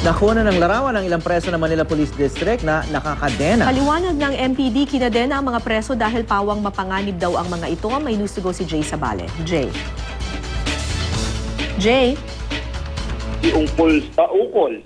Nakuna ng larawan ng ilang preso ng Manila Police District na nakakadena. Paliwanag ng MPD, kinadena ang mga preso dahil pawang mapanganib daw ang mga ito. May news to go si Jay Sabale. Jay. Ukol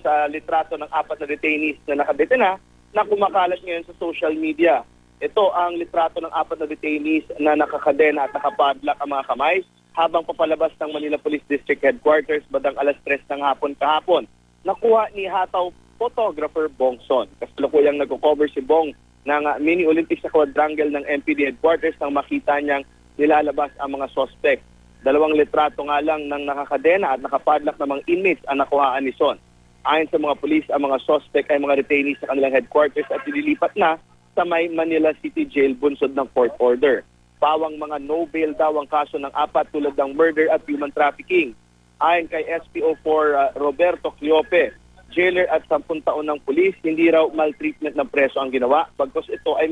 sa litrato ng 4 na detainees na nakadetena na kumakalat ngayon sa social media. Ito ang litrato ng 4 na detainees na nakakadena at nakapadlock ang mga kamay habang papalabas ng Manila Police District Headquarters bandang alas 3 ng hapon kahapon. Nakuha ni hataw photographer Bongson. Kasalukuyang nagko-cover si Bong ng mini Olympics sa quadrangle ng MPD Headquarters nang makita niyang nilalabas ang mga suspect. 2 litrato nga lang ng nakakadena at nakapadlock na mga inmates ang nakuhaan ni Son. Ayon sa mga pulis, ang mga suspect ay mga detainees sa kanilang headquarters at nililipat na sa may Manila City Jail bunsod ng court order. Pawang mga no bail daw ang kaso ng 4 tulad ng murder at human trafficking. Ayon kay SPO4 Roberto Cleope, jailer at 10 taon ng pulis, hindi raw maltreatment ng preso ang ginawa. Bagkus ito ay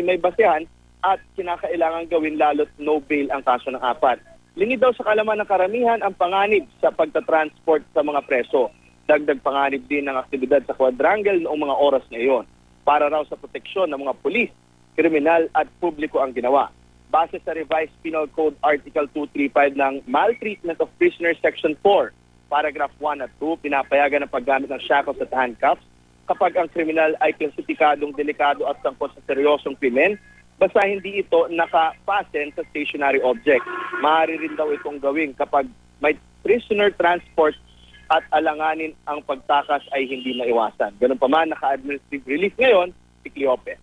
may basehan at kinakailangan gawin lalo't no bail ang kaso ng 4. Lingid daw sa kalaman ng karamihan ang panganib sa pagtatransport sa mga preso. Dagdag panganib din ng aktibidad sa quadrangle noong mga oras na iyon. Para raw sa proteksyon ng mga pulis, kriminal at publiko ang ginawa. Base sa Revised Penal Code Article 235 ng Maltreatment of Prisoners Section 4, Paragraph 1 at 2, pinapayagan ang paggamit ng shackles at handcuffs kapag ang kriminal ay klasifikadong delikado at sangkot sa seryosong krimen, basta hindi ito nakapasen sa stationary object. Maaari rin daw itong gawin kapag may prisoner transport at alanganin ang pagtakas ay hindi maiwasan. Ganun pa man, naka-administrative relief ngayon si Cleope.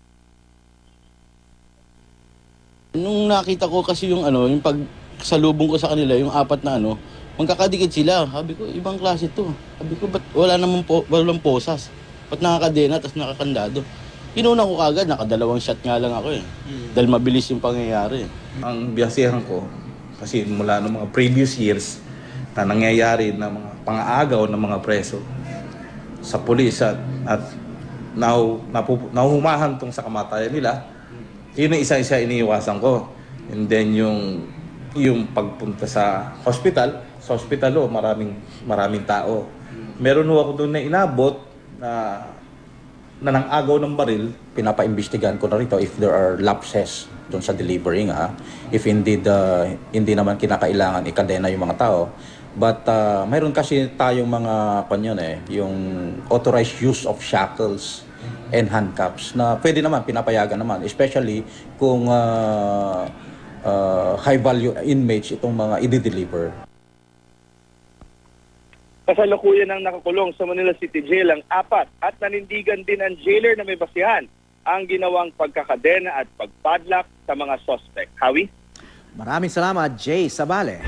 Nung nakita ko kasi yung yung pagsalubong ko sa kanila, yung 4 na magkakadikit sila. Sabi ko, ibang klase to. Sabi ko, ba't walang posas? Ba't nakakadena tapos nakakandado? Inuna ko kagad, nakadalawang shot nga lang ako eh. Dahil mabilis yung pangyayari. Ang biyasihan ko, kasi mula ng mga previous years na nangyayari na mga pang-aagaw ng mga preso sa pulis at nahuhumahantong sa kamatayan nila, yun ang isa-isa iniiwasan ko. And then yung pagpunta sa hospital maraming tao. Meron ako doon na inabot na nang agaw ng baril. Pinapaimbestigahan ko na rito if there are lapses doon sa delivery nga. If indeed hindi naman kinakailangan ikadena yung mga tao. But mayroon kasi tayong mga yung authorized use of shackles and handcuffs na pwede naman, pinapayagan naman. Especially kung high value inmates itong mga i-deliver. Kasalukuyan ang nakakulong sa Manila City Jail ang 4 at nanindigan din ang jailer na may basihan ang ginawang pagkakadena at pagpadlock sa mga suspect. Howie? Maraming salamat, Jay Sabale.